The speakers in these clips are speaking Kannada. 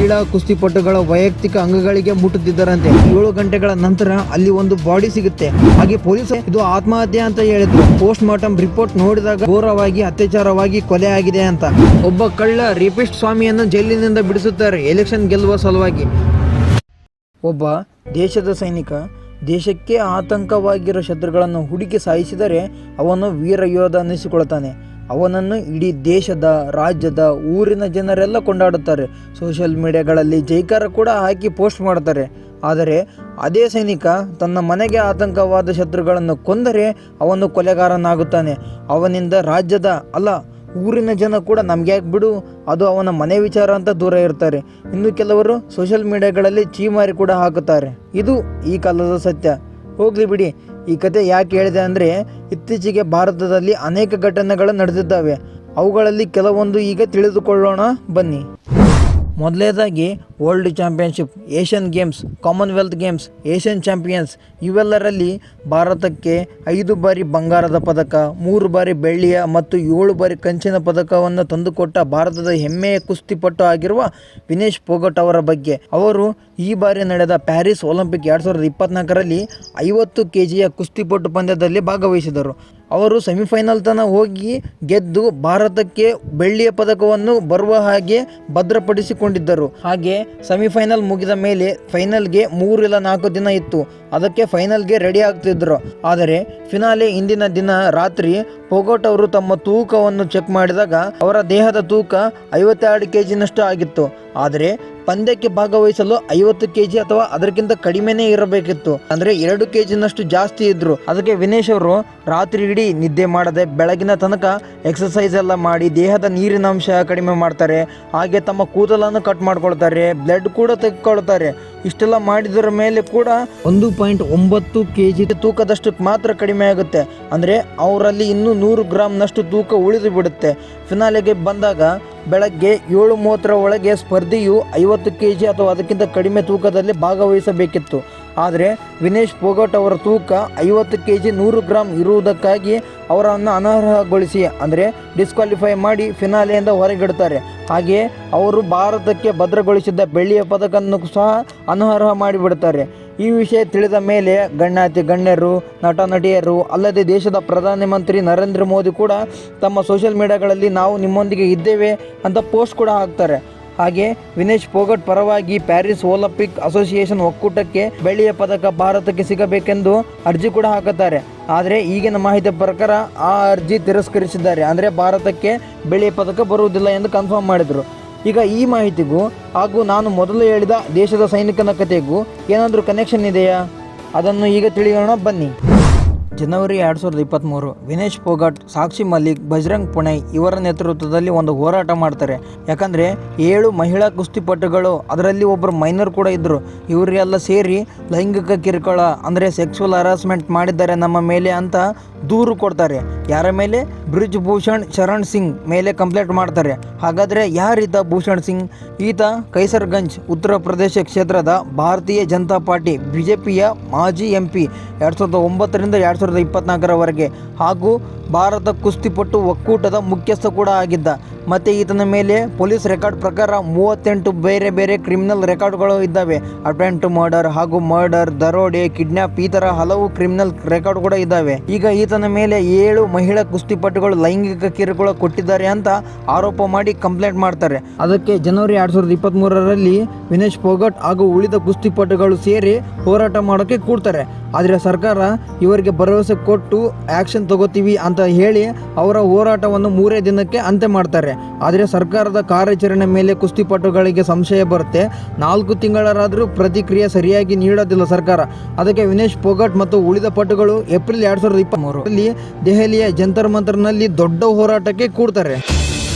ಮಹಿಳಾ ಕುಸ್ತಿಪಟುಗಳ ವೈಯಕ್ತಿಕ ಅಂಗಗಳಿಗೆ ಮುಟ್ಟುತ್ತಿದ್ದರಂತೆ. 7 ಗಂಟೆಗಳ ನಂತರ ಅಲ್ಲಿ ಒಂದು ಬಾಡಿ ಸಿಗುತ್ತೆ. ಹಾಗೆ ಪೊಲೀಸ್ ಇದು ಆತ್ಮಹತ್ಯೆ ಅಂತ ಹೇಳಿದ್ರು. ಪೋಸ್ಟ್ ಮಾರ್ಟಮ್ ರಿಪೋರ್ಟ್ ನೋಡಿದಾಗ ಘೋರವಾಗಿ ಅತ್ಯಾಚಾರವಾಗಿ ಕೊಲೆ ಆಗಿದೆ ಅಂತ. ಒಬ್ಬ ಕಳ್ಳ ರೇಪಿಸ್ಟ್ ಸ್ವಾಮಿಯನ್ನು ಜೈಲಿನಿಂದ ಬಿಡಿಸುತ್ತಾರೆ ಎಲೆಕ್ಷನ್ ಗೆಲ್ಲುವ ಸಲುವಾಗಿ. ಒಬ್ಬ ದೇಶದ ಸೈನಿಕ ದೇಶಕ್ಕೆ ಆತಂಕವಾಗಿರೋ ಶತ್ರುಗಳನ್ನು ಹುಡುಕಿ ಸಾಯಿಸಿದರೆ ಅವನು ವೀರ ಯೋಧ ಅನ್ನಿಸಿಕೊಳ್ತಾನೆ. ಅವನನ್ನು ಇಡೀ ದೇಶದ, ರಾಜ್ಯದ, ಊರಿನ ಜನರೆಲ್ಲ ಕೊಂಡಾಡುತ್ತಾರೆ. ಸೋಷಿಯಲ್ ಮೀಡಿಯಾಗಳಲ್ಲಿ ಜೈಕಾರ ಕೂಡ ಹಾಕಿ ಪೋಸ್ಟ್ ಮಾಡ್ತಾರೆ. ಆದರೆ ಅದೇ ಸೈನಿಕ ತನ್ನ ಮನೆಗೆ ಆತಂಕವಾದ ಶತ್ರುಗಳನ್ನು ಕೊಂದರೆ ಅವನು ಕೊಲೆಗಾರನಾಗುತ್ತಾನೆ. ಅವನಿಂದ ರಾಜ್ಯದ ಅಲ್ಲ ಊರಿನ ಜನ ಕೂಡ ನಮ್ಗೆ ಯಾಕೆ ಬಿಡು, ಅದು ಅವನ ಮನೆ ವಿಚಾರ ಅಂತ ದೂರ ಇರ್ತಾರೆ. ಇನ್ನು ಕೆಲವರು ಸೋಷಿಯಲ್ ಮೀಡಿಯಾಗಳಲ್ಲಿ ಚೀಮಾರಿ ಕೂಡ ಹಾಕುತ್ತಾರೆ. ಇದು ಈ ಕಾಲದ ಸತ್ಯ. ಹೋಗ್ಲಿ ಬಿಡಿ. ಈ ಕತೆ ಯಾಕೆ ಹೇಳಿದೆ ಅಂದರೆ, ಇತ್ತೀಚೆಗೆ ಭಾರತದಲ್ಲಿ ಅನೇಕ ಘಟನೆಗಳು ನಡೆದಿದ್ದಾವೆ. ಅವುಗಳಲ್ಲಿ ಕೆಲವೊಂದು ಈಗ ತಿಳಿದುಕೊಳ್ಳೋಣ ಬನ್ನಿ. ಮೊದಲನೇದಾಗಿ World Championship, Asian Games, Commonwealth Games, Asian Champions ಇವೆಲ್ಲರಲ್ಲಿ ಭಾರತಕ್ಕೆ 5 ಬಾರಿ ಬಂಗಾರದ ಪದಕ, 3 ಬಾರಿ ಬೆಳ್ಳಿಯ ಮತ್ತು 7 ಬಾರಿ ಕಂಚಿನ ಪದಕವನ್ನು ತಂದುಕೊಟ್ಟ ಭಾರತದ ಹೆಮ್ಮೆಯ ಕುಸ್ತಿಪಟು ಆಗಿರುವ ವಿನೇಶ್ ಫೋಗಟ್ ಅವರ ಬಗ್ಗೆ. ಅವರು ಈ ಬಾರಿ ನಡೆದ ಪ್ಯಾರಿಸ್ ಒಲಿಂಪಿಕ್ 2024ರಲ್ಲಿ 50 kgಯ ಕುಸ್ತಿಪಟು ಪಂದ್ಯದಲ್ಲಿ ಭಾಗವಹಿಸಿದರು. ಅವರು ಸೆಮಿಫೈನಲ್ ತನಕ ಹೋಗಿ ಗೆದ್ದು ಭಾರತಕ್ಕೆ ಬೆಳ್ಳಿಯ ಪದಕವನ್ನು ಬರುವ ಹಾಗೆ ಭದ್ರಪಡಿಸಿಕೊಂಡಿದ್ದರು. ಹಾಗೆ ಸೆಮಿಫೈನಲ್ ಮುಗಿದ ಮೇಲೆ ಫೈನಲ್ಗೆ 3 ಇಲ್ಲ 4 ದಿನ ಇತ್ತು. ಅದಕ್ಕೆ ಫೈನಲ್ಗೆ ರೆಡಿ ಆಗ್ತಿದ್ರು. ಆದರೆ ಫಿನಾಲೆ ಹಿಂದಿನ ದಿನ ರಾತ್ರಿ ಫೋಗಟ್ ಅವರು ತಮ್ಮ ತೂಕವನ್ನು ಚೆಕ್ ಮಾಡಿದಾಗ ಅವರ ದೇಹದ ತೂಕ 52 kgನಷ್ಟು ಆಗಿತ್ತು. ಆದರೆ ಪಂದ್ಯಕ್ಕೆ ಭಾಗವಹಿಸಲು 50 kg ಅಥವಾ ಅದಕ್ಕಿಂತ ಕಡಿಮೆನೇ ಇರಬೇಕಿತ್ತು. ಅಂದರೆ 2 kgನಷ್ಟು ಜಾಸ್ತಿ ಇದ್ರು. ಅದಕ್ಕೆ ವಿನೇಶ್ ಅವರು ರಾತ್ರಿ ಇಡೀ ನಿದ್ದೆ ಮಾಡದೆ ಬೆಳಗಿನ ತನಕ ಎಕ್ಸಸೈಸ್ ಎಲ್ಲ ಮಾಡಿ ದೇಹದ ನೀರಿನ ಅಂಶ ಕಡಿಮೆ ಮಾಡ್ತಾರೆ. ಹಾಗೆ ತಮ್ಮ ಕೂದಲನ್ನು ಕಟ್ ಮಾಡ್ಕೊಳ್ತಾರೆ, ಬ್ಲಡ್ ಕೂಡ ತೆಗೆದುಕೊಳ್ತಾರೆ. ಇಷ್ಟೆಲ್ಲ ಮಾಡಿದರ ಮೇಲೆ ಕೂಡ 1.9 kg ತೂಕದಷ್ಟು ಮಾತ್ರ ಕಡಿಮೆ ಆಗುತ್ತೆ. ಅಂದರೆ ಅವರಲ್ಲಿ ಇನ್ನೂ 100 ಗ್ರಾಮ್ನಷ್ಟು ತೂಕ ಉಳಿದು ಬಿಡುತ್ತೆ. ಫಿನಾಲೆಗೆ ಬಂದಾಗ ಬೆಳಗ್ಗೆ 7:30 ಒಳಗೆ ಸ್ಪರ್ಧಿಯು 50 kg ಅಥವಾ ಅದಕ್ಕಿಂತ ಕಡಿಮೆ ತೂಕದಲ್ಲಿ ಭಾಗವಹಿಸಬೇಕಿತ್ತು. ಆದರೆ ವಿನೇಶ್ ಫೋಗಟ್ ಅವರ ತೂಕ 50 kg 100 ಗ್ರಾಮ್ ಇರುವುದಕ್ಕಾಗಿ ಅವರನ್ನು ಅನರ್ಹಗೊಳಿಸಿ ಅಂದರೆ ಡಿಸ್ಕ್ವಾಲಿಫೈ ಮಾಡಿ ಫಿನಾಲೆಯಿಂದ ಹೊರಗಿಡ್ತಾರೆ. ಹಾಗೆಯೇ ಅವರು ಭಾರತಕ್ಕೆ ಭದ್ರಗೊಳಿಸಿದ್ದ ಬೆಳ್ಳಿಯ ಪದಕವನ್ನು ಸಹ ಅನರ್ಹ ಮಾಡಿಬಿಡ್ತಾರೆ. ಈ ವಿಷಯ ತಿಳಿದ ಮೇಲೆ ಗಣ್ಯಾತಿ ಗಣ್ಯರು, ನಟ ನಟಿಯರು ಅಲ್ಲದೆ ದೇಶದ ಪ್ರಧಾನಮಂತ್ರಿ ನರೇಂದ್ರ ಮೋದಿ ಕೂಡ ತಮ್ಮ ಸೋಷಿಯಲ್ ಮೀಡಿಯಾಗಳಲ್ಲಿ ನಾವು ನಿಮ್ಮೊಂದಿಗೆ ಇದ್ದೇವೆ ಅಂತ ಪೋಸ್ಟ್ ಕೂಡ ಹಾಕ್ತಾರೆ. ಹಾಗೆ ವಿನೇಶ್ ಫೋಗಟ್ ಪರವಾಗಿ ಪ್ಯಾರಿಸ್ ಒಲಿಂಪಿಕ್ ಅಸೋಸಿಯೇಷನ್ ಒಕ್ಕೂಟಕ್ಕೆ ಬೆಳ್ಳಿಯ ಪದಕ ಭಾರತಕ್ಕೆ ಸಿಗಬೇಕೆಂದು ಅರ್ಜಿ ಕೂಡ ಹಾಕುತ್ತಾರೆ. ಆದರೆ ಈಗಿನ ಮಾಹಿತಿ ಪ್ರಕಾರ ಆ ಅರ್ಜಿ ತಿರಸ್ಕರಿಸಿದ್ದಾರೆ. ಅಂದರೆ ಭಾರತಕ್ಕೆ ಬೆಳ್ಳಿಯ ಪದಕ ಬರುವುದಿಲ್ಲ ಎಂದು ಕನ್ಫರ್ಮ್ ಮಾಡಿದರು. ಈಗ ಈ ಮಾಹಿತಿಗೂ ಹಾಗೂ ನಾನು ಮೊದಲು ಹೇಳಿದ ದೇಶದ ಸೈನಿಕನ ಕಥೆಗೂ ಏನಾದರೂ ಕನೆಕ್ಷನ್ ಇದೆಯಾ? ಅದನ್ನು ಈಗ ತಿಳಿಯೋಣ ಬನ್ನಿ. ಜನವರಿ 2023 ವಿನೇಶ್ ಫೋಗಟ್, ಸಾಕ್ಷಿ ಮಲಿಕ್, ಬಜರಂಗ್ ಪುಣೈ ಇವರ ನೇತೃತ್ವದಲ್ಲಿ ಒಂದು ಹೋರಾಟ ಮಾಡ್ತಾರೆ. ಯಾಕಂದರೆ 7 ಮಹಿಳಾ ಕುಸ್ತಿಪಟುಗಳು, ಅದರಲ್ಲಿ ಒಬ್ಬರು ಮೈನರ್ ಕೂಡ ಇದ್ದರು. ಇವರೆಲ್ಲ ಸೇರಿ ಲೈಂಗಿಕ ಕಿರುಕುಳ ಅಂದರೆ ಸೆಕ್ಸುವಲ್ ಹರಾಸ್ಮೆಂಟ್ ಮಾಡಿದ್ದಾರೆ ನಮ್ಮ ಮೇಲೆ ಅಂತ ದೂರು ಕೊಡ್ತಾರೆ. ಯಾರ ಮೇಲೆ? ಬ್ರಿಜ್ ಭೂಷಣ್ ಶರಣ್ ಸಿಂಗ್ ಮೇಲೆ ಕಂಪ್ಲೇಂಟ್ ಮಾಡ್ತಾರೆ. ಹಾಗಾದರೆ ಯಾರೀತ ಭೂಷಣ್ ಸಿಂಗ್? ಈತ ಕೈಸರ್ಗಂಜ್ ಉತ್ತರ ಪ್ರದೇಶ ಕ್ಷೇತ್ರದ ಭಾರತೀಯ ಜನತಾ ಪಾರ್ಟಿ ಬಿಜೆಪಿಯ ಮಾಜಿ MP 2009ರಿಂದ 2024ರವರೆಗೆ ಹಾಗೂ ಭಾರತ ಕುಸ್ತಿಪಟು ಒಕ್ಕೂಟದ ಮುಖ್ಯಸ್ಥ ಕೂಡ ಆಗಿದ್ದ. ಮತ್ತು ಈತನ ಮೇಲೆ ಪೊಲೀಸ್ ರೆಕಾರ್ಡ್ ಪ್ರಕಾರ 38 ಬೇರೆ ಬೇರೆ ಕ್ರಿಮಿನಲ್ ರೆಕಾರ್ಡ್ಗಳು ಇದ್ದಾವೆ. ಅಟೆಂಪ್ಟ್ ಮರ್ಡರ್ ಹಾಗೂ ಮರ್ಡರ್, ದರೋಡೆ, ಕಿಡ್ನ್ಯಾಪ್ ಈ ಥರ ಹಲವು ಕ್ರಿಮಿನಲ್ ರೆಕಾರ್ಡ್ ಕೂಡ ಇದ್ದಾವೆ. ಈಗ ಈತನ ಮೇಲೆ 7 ಮಹಿಳಾ ಕುಸ್ತಿಪಟುಗಳು ಲೈಂಗಿಕ ಕಿರುಕುಳ ಕೊಟ್ಟಿದ್ದಾರೆ ಅಂತ ಆರೋಪ ಮಾಡಿ ಕಂಪ್ಲೇಂಟ್ ಮಾಡ್ತಾರೆ. ಅದಕ್ಕೆ ಜನವರಿ 2023ರಲ್ಲಿ ವಿನೇಶ್ ಫೋಗಟ್ ಹಾಗೂ ಉಳಿದ ಕುಸ್ತಿಪಟುಗಳು ಸೇರಿ ಹೋರಾಟ ಮಾಡೋಕ್ಕೆ ಕೂಡ್ತಾರೆ. ಆದರೆ ಸರ್ಕಾರ ಇವರಿಗೆ ಭರವಸೆ ಕೊಟ್ಟು ಆ್ಯಕ್ಷನ್ ತಗೋತೀವಿ ಅಂತ ಹೇಳಿ ಅವರ ಹೋರಾಟವನ್ನು 3 ದಿನಕ್ಕೆ ಅಂತ್ಯ ಮಾಡ್ತಾರೆ. ಆದರೆ ಸರ್ಕಾರದ ಕಾರ್ಯಾಚರಣೆ ಮೇಲೆ ಕುಸ್ತಿಪಟುಗಳಿಗೆ ಸಂಶಯ ಬರುತ್ತೆ. 4 ತಿಂಗಳಾದರೂ ಪ್ರತಿಕ್ರಿಯೆ ಸರಿಯಾಗಿ ನೀಡೋದಿಲ್ಲ ಸರ್ಕಾರ. ಅದಕ್ಕೆ ವಿನೇಶ್ ಫೋಗಟ್ ಮತ್ತು ಉಳಿದ ಪಟುಗಳು ಏಪ್ರಿಲ್ 2023ರಲ್ಲಿ ದೆಹಲಿಯ ಜಂತರ್ ಮಂತರ್ನಲ್ಲಿ ದೊಡ್ಡ ಹೋರಾಟಕ್ಕೆ ಕೂಡ್ತಾರೆ.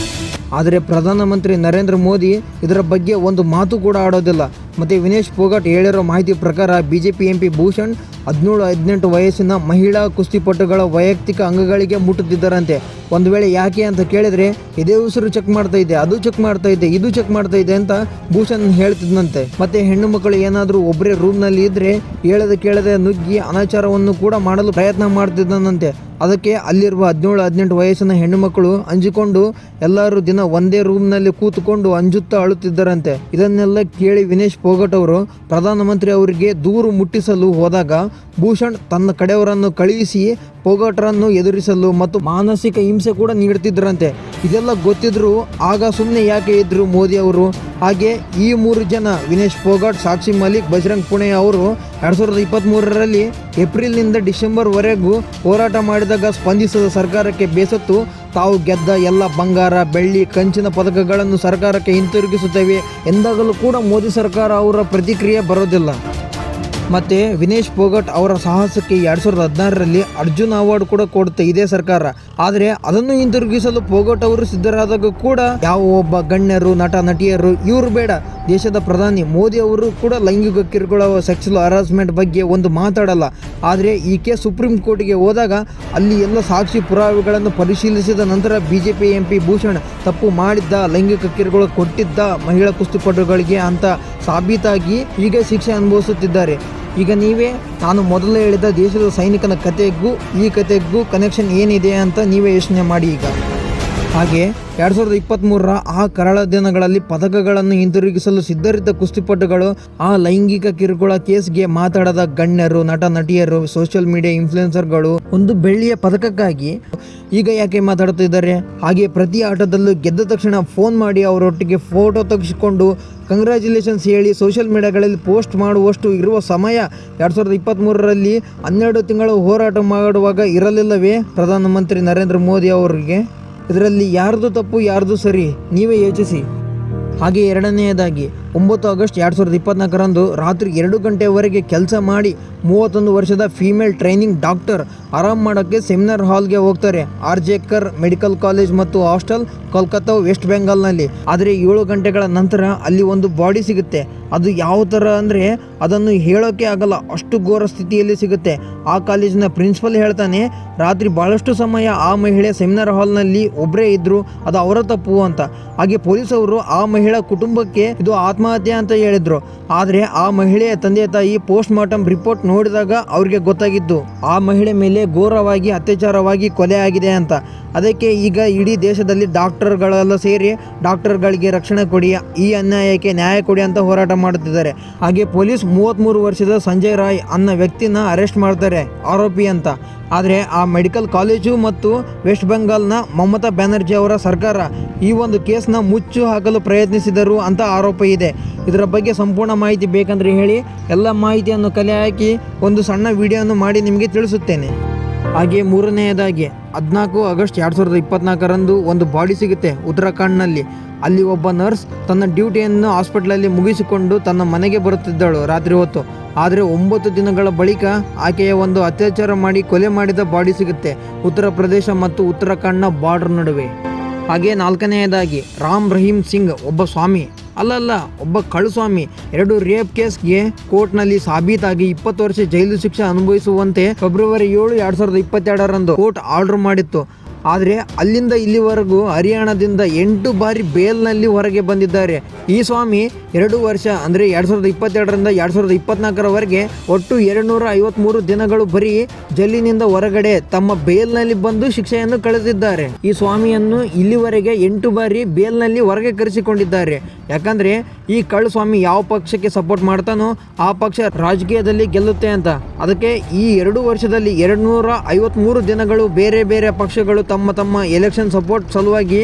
ಆದರೆ ಪ್ರಧಾನಮಂತ್ರಿ ನರೇಂದ್ರ ಮೋದಿ ಇದರ ಬಗ್ಗೆ ಒಂದು ಮಾತು ಕೂಡ ಆಡೋದಿಲ್ಲ. ಮತ್ತು ವಿನೇಶ್ ಫೋಗಟ್ ಹೇಳಿರೋ ಮಾಹಿತಿ ಪ್ರಕಾರ ಬಿಜೆಪಿ MP ಭೂಷಣ್ 17-18 ವಯಸ್ಸಿನ ಮಹಿಳಾ ಕುಸ್ತಿಪಟುಗಳ ವೈಯಕ್ತಿಕ ಅಂಗಗಳಿಗೆ ಮುಟ್ಟುತ್ತಿದ್ದರಂತೆ. ಒಂದು ವೇಳೆ ಯಾಕೆ ಅಂತ ಕೇಳಿದರೆ ಇದೇ ಉಸಿರು ಚೆಕ್ ಮಾಡ್ತಾ ಇದ್ದೆ, ಅದು ಚೆಕ್ ಮಾಡ್ತಾ ಇದ್ದೆ, ಇದು ಚೆಕ್ ಮಾಡ್ತಾ ಇದ್ದೆ ಅಂತ ಭೂಷಣ್ ಹೇಳ್ತಿದ್ದಂತೆ. ಮತ್ತು ಹೆಣ್ಣು ಮಕ್ಕಳು ಏನಾದರೂ ಒಬ್ಬರೇ ರೂಮ್ನಲ್ಲಿ ಇದ್ದರೆ ಹೇಳದೆ ಕೇಳದೆ ನುಗ್ಗಿ ಅನಾಚಾರವನ್ನು ಕೂಡ ಮಾಡಲು ಪ್ರಯತ್ನ ಮಾಡ್ತಿದ್ದನಂತೆ. ಅದಕ್ಕೆ ಅಲ್ಲಿರುವ 17-18 ವಯಸ್ಸಿನ ಹೆಣ್ಣು ಮಕ್ಕಳು ಅಂಜಿಕೊಂಡು ಎಲ್ಲರೂ ದಿನ ಒಂದೇ ರೂಮ್ನಲ್ಲಿ ಕೂತುಕೊಂಡು ಅಂಜುತ್ತಾ ಅಳುತ್ತಿದ್ದರಂತೆ. ಇದನ್ನೆಲ್ಲ ಕೇಳಿ ವಿನೇಶ್ ಫೋಗಟ್ ಅವರು ಪ್ರಧಾನಮಂತ್ರಿ ಅವರಿಗೆ ದೂರು ಮುಟ್ಟಿಸಲು ಹೋದಾಗ ಭೂಷಣ್ ತನ್ನ ಕಡೆಯವರನ್ನು ಕಳುಹಿಸಿ ಫೋಗಟ್ರನ್ನು ಎದುರಿಸಲು ಮತ್ತು ಮಾನಸಿಕ ಹಿಂಸೆ ಕೂಡ ನೀಡುತ್ತಿದ್ದರಂತೆ. ಇದೆಲ್ಲ ಗೊತ್ತಿದ್ರು ಆಗ ಸುಮ್ಮನೆ ಯಾಕೆ ಇದ್ರು ಮೋದಿ ಅವರು? ಹಾಗೆ ಈ 3 ಜನ ವಿನೇಶ್ ಫೋಗಟ್, ಸಾಕ್ಷಿ ಮಲಿಕ್, ಬಜರಂಗ್ ಪುನಿಯಾ ಅವರು 2023ರಲ್ಲಿ ಏಪ್ರಿಲ್ನಿಂದ ಡಿಸೆಂಬರ್ವರೆಗೂ ಹೋರಾಟ ಮಾಡಿದಾಗ ಸ್ಪಂದಿಸದ ಸರ್ಕಾರಕ್ಕೆ ಬೇಸತ್ತು ತಾವು ಗೆದ್ದ ಎಲ್ಲ ಬಂಗಾರ, ಬೆಳ್ಳಿ, ಕಂಚಿನ ಪದಕಗಳನ್ನು ಸರ್ಕಾರಕ್ಕೆ ಹಿಂತಿರುಗಿಸುತ್ತೇವೆ ಎಂದಾಗಲೂ ಕೂಡ ಮೋದಿ ಸರ್ಕಾರ ಅವರ ಪ್ರತಿಕ್ರಿಯೆ ಬರೋದಿಲ್ಲ. ಮತ್ತು ವಿನೇಶ್ ಫೋಗಟ್ ಅವರ ಸಾಹಸಕ್ಕೆ 2016ರಲ್ಲಿ ಅರ್ಜುನ್ ಅವಾರ್ಡ್ ಕೂಡ ಕೊಡುತ್ತೆ ಇದೇ ಸರ್ಕಾರ. ಆದರೆ ಅದನ್ನು ಹಿಂತಿರುಗಿಸಲು ಫೋಗಟ್ ಅವರು ಸಿದ್ಧರಾದಾಗ ಕೂಡ ಯಾವ ಒಬ್ಬ ಗಣ್ಯರು, ನಟ ನಟಿಯರು ಇವರು ಬೇಡ, ದೇಶದ ಪ್ರಧಾನಿ ಮೋದಿ ಅವರು ಕೂಡ ಲೈಂಗಿಕ ಕಿರುಕುಳ, ಸೆಕ್ಸುವಲ್ ಹರಾಸ್ಮೆಂಟ್ ಬಗ್ಗೆ ಒಂದು ಮಾತಾಡಲ್ಲ. ಆದರೆ ಈ ಕೇಸ್ ಸುಪ್ರೀಂ ಕೋರ್ಟ್ಗೆ ಹೋದಾಗ ಅಲ್ಲಿ ಎಲ್ಲ ಸಾಕ್ಷಿ ಪುರಾವೆಗಳನ್ನು ಪರಿಶೀಲಿಸಿದ ನಂತರ ಬಿಜೆಪಿ MP ಭೂಷಣ್ ತಪ್ಪು ಮಾಡಿದ್ದ, ಲೈಂಗಿಕ ಕಿರುಕುಳ ಕೊಟ್ಟಿದ್ದ ಮಹಿಳಾ ಕುಸ್ತಿಪಟುಗಳಿಗೆ ಅಂತ ಸಾಬೀತಾಗಿ ಈಗ ಶಿಕ್ಷೆ ಅನುಭವಿಸುತ್ತಿದ್ದಾರೆ. ಈಗ ನೀವೇ ನಾನು ಮೊದಲೇ ಹೇಳಿದ ದೇಶದ ಸೈನಿಕನ ಕತೆಗೂ ಈ ಕತೆಗೂ ಕನೆಕ್ಷನ್ ಏನಿದೆ ಅಂತ ನೀವೇ ಯೋಚನೆ ಮಾಡಿ. ಈಗ ಹಾಗೆ 2023ರ ಆ ಕರಾಳ ದಿನಗಳಲ್ಲಿ ಪದಕಗಳನ್ನು ಹಿಂತಿರುಗಿಸಲು ಸಿದ್ಧರಿದ್ದ ಕುಸ್ತಿಪಟುಗಳು ಆ ಲೈಂಗಿಕ ಕಿರುಕುಳ ಕೇಸ್ಗೆ ಮಾತಾಡದ ಗಣ್ಯರು, ನಟ ನಟಿಯರು, ಸೋಷಿಯಲ್ ಮೀಡಿಯಾ ಇನ್ಫ್ಲುಯೆನ್ಸರ್ಗಳು ಒಂದು ಬೆಳ್ಳಿಯ ಪದಕಕ್ಕಾಗಿ ಈಗ ಯಾಕೆ ಮಾತಾಡ್ತಿದ್ದಾರೆ? ಹಾಗೆ ಪ್ರತಿ ಆಟದಲ್ಲೂ ಗೆದ್ದ ತಕ್ಷಣ ಫೋನ್ ಮಾಡಿ ಅವರೊಟ್ಟಿಗೆ ಫೋಟೋ ತೆಗೆಸಿಕೊಂಡು ಕಂಗ್ರ್ಯಾಚುಲೇಷನ್ಸ್ ಹೇಳಿ ಸೋಷಿಯಲ್ ಮೀಡಿಯಾಗಳಲ್ಲಿ ಪೋಸ್ಟ್ ಮಾಡುವಷ್ಟು ಇರುವ ಸಮಯ 2023ರಲ್ಲಿ 12 ತಿಂಗಳು ಹೋರಾಟ ಮಾಡುವಾಗ ಇರಲಿಲ್ಲವೇ ಪ್ರಧಾನಮಂತ್ರಿ ನರೇಂದ್ರ ಮೋದಿ ಅವರಿಗೆ? ಇದರಲ್ಲಿ ಯಾರ್ದು ತಪ್ಪು ಯಾರ್ದು ಸರಿ ನೀವೇ ಯೋಚಿಸಿ. ಹಾಗೆ ಎರಡನೆಯದಾಗಿ 9 ಆಗಸ್ಟ್ 2024ರಂದು ರಾತ್ರಿ 2 ಗಂಟೆವರೆಗೆ ಕೆಲಸ ಮಾಡಿ 31 ವರ್ಷದ ಫೀಮೇಲ್ ಟ್ರೈನಿಂಗ್ ಡಾಕ್ಟರ್ ಆರಾಮ್ ಮಾಡೋಕ್ಕೆ ಸೆಮಿನಾರ್ ಹಾಲ್ಗೆ ಹೋಗ್ತಾರೆ. ಆರ್ಜೆಕರ್ ಮೆಡಿಕಲ್ ಕಾಲೇಜ್ ಮತ್ತು ಹಾಸ್ಟೆಲ್, ಕೋಲ್ಕತ್ತಾ, ವೆಸ್ಟ್ ಬೆಂಗಾಲ್ನಲ್ಲಿ. ಆದರೆ 7 ಗಂಟೆಗಳ ನಂತರ ಅಲ್ಲಿ ಒಂದು ಬಾಡಿ ಸಿಗುತ್ತೆ. ಅದು ಯಾವ ಥರ ಅಂದರೆ ಅದನ್ನು ಹೇಳೋಕ್ಕೆ ಆಗಲ್ಲ, ಅಷ್ಟು ಘೋರ ಸ್ಥಿತಿಯಲ್ಲಿ ಸಿಗುತ್ತೆ. ಆ ಕಾಲೇಜಿನ ಪ್ರಿನ್ಸಿಪಲ್ ಹೇಳ್ತಾನೆ, ರಾತ್ರಿ ಭಾಳಷ್ಟು ಸಮಯ ಆ ಮಹಿಳೆ ಸೆಮಿನಾರ್ ಹಾಲ್ನಲ್ಲಿ ಒಬ್ಬರೇ ಇದ್ದರು, ಅದು ಅವರ ತಪ್ಪು ಅಂತ. ಹಾಗೆ ಪೊಲೀಸವರು ಆ ಮಹಿಳಾ ಕುಟುಂಬಕ್ಕೆ ಇದು ಆತ್ಮಹತ್ಯೆ ಅಂತ ಹೇಳಿದ್ರು. ಆದರೆ ಆ ಮಹಿಳೆಯ ತಂದೆ ತಾಯಿ ಪೋಸ್ಟ್ ಮಾರ್ಟಮ್ ರಿಪೋರ್ಟ್ ನೋಡಿದಾಗ ಅವ್ರಿಗೆ ಗೊತ್ತಾಗಿದ್ದು ಆ ಮಹಿಳೆ ಮೇಲೆ ಘೋರವಾಗಿ ಅತ್ಯಾಚಾರವಾಗಿ ಕೊಲೆ ಆಗಿದೆ ಅಂತ. ಅದಕ್ಕೆ ಈಗ ಇಡೀ ದೇಶದಲ್ಲಿ ಡಾಕ್ಟರ್ಗಳೆಲ್ಲ ಸೇರಿ ಡಾಕ್ಟರ್ಗಳಿಗೆ ರಕ್ಷಣೆ ಕೊಡಿ, ಈ ಅನ್ಯಾಯಕ್ಕೆ ನ್ಯಾಯ ಕೊಡಿ ಅಂತ ಹೋರಾಟ ಮಾಡುತ್ತಿದ್ದಾರೆ. ಹಾಗೆ ಪೊಲೀಸ್ 33 ವರ್ಷದ ಸಂಜಯ್ ರಾಯ್ ಅನ್ನೋ ವ್ಯಕ್ತಿನ ಅರೆಸ್ಟ್ ಮಾಡ್ತಾರೆ ಆರೋಪಿ ಅಂತ. ಆದರೆ ಆ ಮೆಡಿಕಲ್ ಕಾಲೇಜು ಮತ್ತು ವೆಸ್ಟ್ ಬೆಂಗಾಲ್ನ ಮಮತಾ ಬ್ಯಾನರ್ಜಿ ಅವರ ಸರ್ಕಾರ ಈ ಒಂದು ಕೇಸ್ನ ಮುಚ್ಚು ಹಾಕಲು ಪ್ರಯತ್ನಿಸಿದರು ಅಂತ ಆರೋಪ ಇದೆ. ಇದರ ಬಗ್ಗೆ ಸಂಪೂರ್ಣ ಮಾಹಿತಿ ಬೇಕಂದ್ರೆ ಹೇಳಿ, ಎಲ್ಲ ಮಾಹಿತಿಯನ್ನು ಕಲೆ ಹಾಕಿ ಒಂದು ಸಣ್ಣ ವಿಡಿಯೋವನ್ನು ಮಾಡಿ ನಿಮಗೆ ತಿಳಿಸುತ್ತೇನೆ. ಹಾಗೆ ಮೂರನೆಯದಾಗಿ 14 ಆಗಸ್ಟ್ 2024ರಂದು ಒಂದು ಬಾಡಿ ಸಿಗುತ್ತೆ ಉತ್ತರಾಖಂಡ್ನಲ್ಲಿ. ಅಲ್ಲಿ ಒಬ್ಬ ನರ್ಸ್ ತನ್ನ ಡ್ಯೂಟಿಯನ್ನು ಹಾಸ್ಪಿಟ್ಲಲ್ಲಿ ಮುಗಿಸಿಕೊಂಡು ತನ್ನ ಮನೆಗೆ ಬರುತ್ತಿದ್ದಳು ರಾತ್ರಿ ಹೊತ್ತು. ಆದರೆ 9 ದಿನಗಳ ಬಳಿಕ ಆಕೆಯ ಒಂದು ಅತ್ಯಾಚಾರ ಮಾಡಿ ಕೊಲೆ ಮಾಡಿದ ಬಾಡಿ ಸಿಗುತ್ತೆ ಉತ್ತರ ಪ್ರದೇಶ ಮತ್ತು ಉತ್ತರಾಖಂಡ್ನ ಬಾರ್ಡರ್ ನಡುವೆ. ಹಾಗೆ 4ನೆಯದಾಗಿ ರಾಮ್ ರಹೀಮ್ ಸಿಂಗ್ ಒಬ್ಬ ಸ್ವಾಮಿ ಅಲ್ಲಲ್ಲ ಒಬ್ಬ ಕಳುಸ್ವಾಮಿ 2 ರೇಪ್ ಕೇಸ್ಗೆ ಕೋರ್ಟ್ನಲ್ಲಿ ಸಾಬೀತಾಗಿ 20 ವರ್ಷ ಜೈಲು ಶಿಕ್ಷೆ ಅನುಭವಿಸುವಂತೆ ಫೆಬ್ರವರಿ 7, 2022ರಂದು ಕೋರ್ಟ್ ಆರ್ಡರ್ ಮಾಡಿತ್ತು. ಆದರೆ ಅಲ್ಲಿಂದ ಇಲ್ಲಿವರೆಗೂ ಹರಿಯಾಣದಿಂದ 8 ಬಾರಿ ಬೇಲ್ನಲ್ಲಿ ಹೊರಗೆ ಬಂದಿದ್ದಾರೆ. ಈ ಸ್ವಾಮಿ 2 ವರ್ಷ ಅಂದರೆ 2022ರಿಂದ 2024ರವರೆಗೆ ಒಟ್ಟು 253 ದಿನಗಳು ಬರೀ ಜೈಲಿನಿಂದ ಹೊರಗಡೆ ತಮ್ಮ ಬೇಲ್ನಲ್ಲಿ ಬಂದು ಶಿಕ್ಷೆಯನ್ನು ಕಳೆದಿದ್ದಾರೆ. ಈ ಸ್ವಾಮಿಯನ್ನು ಇಲ್ಲಿವರೆಗೆ 8 ಬಾರಿ ಬೇಲ್ನಲ್ಲಿ ಹೊರಗೆ ಕರೆಸಿಕೊಂಡಿದ್ದಾರೆ. ಯಾಕಂದರೆ ಈ ಕಳ್ಳ ಸ್ವಾಮಿ ಯಾವ ಪಕ್ಷಕ್ಕೆ ಸಪೋರ್ಟ್ ಮಾಡ್ತಾನೋ ಆ ಪಕ್ಷ ರಾಜಕೀಯದಲ್ಲಿ ಗೆಲ್ಲುತ್ತೆ ಅಂತ. ಅದಕ್ಕೆ ಈ 2 ವರ್ಷದಲ್ಲಿ 253 ದಿನಗಳು ಬೇರೆ ಬೇರೆ ಪಕ್ಷಗಳು ತಮ್ಮ ಎಲೆಕ್ಷನ್ ಸಪೋರ್ಟ್ ಸಲುವಾಗಿ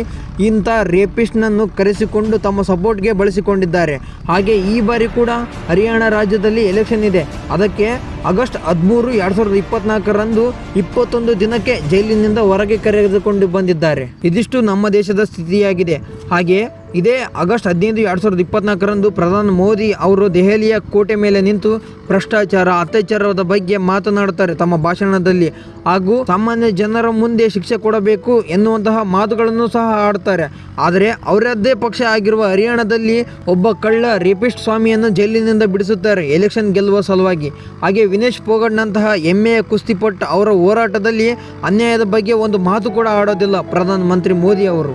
ಇಂಥ ರೇಪಿಸ್ಟ್ನನ್ನು ಕರೆಸಿಕೊಂಡು ತಮ್ಮ ಸಪೋರ್ಟ್ಗೆ ಬಳಸಿಕೊಂಡಿದ್ದಾರೆ. ಹಾಗೆ ಈ ಬಾರಿ ಕೂಡ ಹರಿಯಾಣ ರಾಜ್ಯದಲ್ಲಿ ಎಲೆಕ್ಷನ್ ಇದೆ. ಅದಕ್ಕೆ ಆಗಸ್ಟ್ 13, 2024ರಂದು 21 ದಿನಕ್ಕೆ ಜೈಲಿನಿಂದ ಹೊರಗೆ ಕರೆದುಕೊಂಡು ಬಂದಿದ್ದಾರೆ. ಇದಿಷ್ಟು ನಮ್ಮ ದೇಶದ ಸ್ಥಿತಿಯಾಗಿದೆ. ಹಾಗೆ ಇದೇ ಆಗಸ್ಟ್ 15, 2024ರಂದು ಪ್ರಧಾನಿ ಮೋದಿ ಅವರು ದೆಹಲಿಯ ಕೋಟೆ ಮೇಲೆ ನಿಂತು ಭ್ರಷ್ಟಾಚಾರ, ಅತ್ಯಾಚಾರದ ಬಗ್ಗೆ ಮಾತನಾಡುತ್ತಾರೆ ತಮ್ಮ ಭಾಷಣದಲ್ಲಿ. ಹಾಗೂ ಸಾಮಾನ್ಯ ಜನರ ಮುಂದೆ ಶಿಕ್ಷೆ ಕೊಡಬೇಕು ಎನ್ನುವಂತಹ ಮಾತುಗಳನ್ನು ಸಹ ಆಡ್ತಾರೆ. ಆದರೆ ಅವರದ್ದೇ ಪಕ್ಷ ಆಗಿರುವ ಹರಿಯಾಣದಲ್ಲಿ ಒಬ್ಬ ಕಳ್ಳ ರೇಪಿಸ್ಟ್ ಸ್ವಾಮಿಯನ್ನು ಜೈಲಿನಿಂದ ಬಿಡಿಸುತ್ತಾರೆ ಎಲೆಕ್ಷನ್ ಗೆಲ್ಲುವ ಸಲುವಾಗಿ. ಹಾಗೆ ವಿನೇಶ್ ಫೋಗಟ್ನಂತಹ ಹೆಮ್ಮೆಯ ಕುಸ್ತಿಪಟ್ಟು ಅವರ ಹೋರಾಟದಲ್ಲಿ ಅನ್ಯಾಯದ ಬಗ್ಗೆ ಒಂದು ಮಾತು ಕೂಡ ಆಡೋದಿಲ್ಲ ಪ್ರಧಾನ ಮಂತ್ರಿ ಮೋದಿ ಅವರು.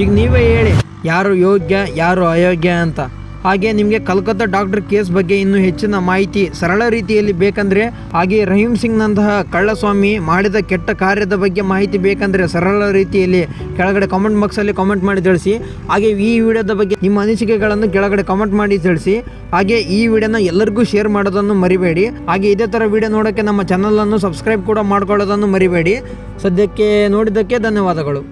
ಈಗ ನೀವೇ ಹೇಳಿ, ಯಾರು ಯೋಗ್ಯ ಯಾರು ಅಯೋಗ್ಯ ಅಂತ. ಹಾಗೆ ನಿಮಗೆ ಕಲ್ಕತ್ತಾ ಡಾಕ್ಟರ್ ಕೇಸ್ ಬಗ್ಗೆ ಇನ್ನೂ ಹೆಚ್ಚಿನ ಮಾಹಿತಿ ಸರಳ ರೀತಿಯಲ್ಲಿ ಬೇಕಂದ್ರೆ, ಹಾಗೆ ರಹೀಂ ಸಿಂಗ್ ನಂತಹ ಕಳ್ಳಸ್ವಾಮಿ ಮಾಡಿದ ಕೆಟ್ಟ ಕಾರ್ಯದ ಬಗ್ಗೆ ಮಾಹಿತಿ ಬೇಕಂದ್ರೆ ಸರಳ ರೀತಿಯಲ್ಲಿ ಕೆಳಗಡೆ ಕಾಮೆಂಟ್ ಬಾಕ್ಸ್ ಅಲ್ಲಿ ಕಾಮೆಂಟ್ ಮಾಡಿ ತಿಳಿಸಿ. ಹಾಗೆ ಈ ವಿಡಿಯೋದ ಬಗ್ಗೆ ನಿಮ್ಮ ಅನಿಸಿಕೆಗಳನ್ನು ಕೆಳಗಡೆ ಕಾಮೆಂಟ್ ಮಾಡಿ ತಿಳಿಸಿ. ಹಾಗೆ ಈ ವಿಡಿಯೋನ ಎಲ್ಲರಿಗೂ ಶೇರ್ ಮಾಡೋದನ್ನು ಮರಿಬೇಡಿ. ಹಾಗೆ ಇದೇ ತರ ವಿಡಿಯೋ ನೋಡೋಕೆ ನಮ್ಮ ಚಾನಲ್ ಅನ್ನು ಸಬ್ಸ್ಕ್ರೈಬ್ ಕೂಡ ಮಾಡ್ಕೊಳ್ಳೋದನ್ನು ಮರಿಬೇಡಿ. ಸದ್ಯಕ್ಕೆ ನೋಡಿದ್ದಕ್ಕೆ ಧನ್ಯವಾದಗಳು.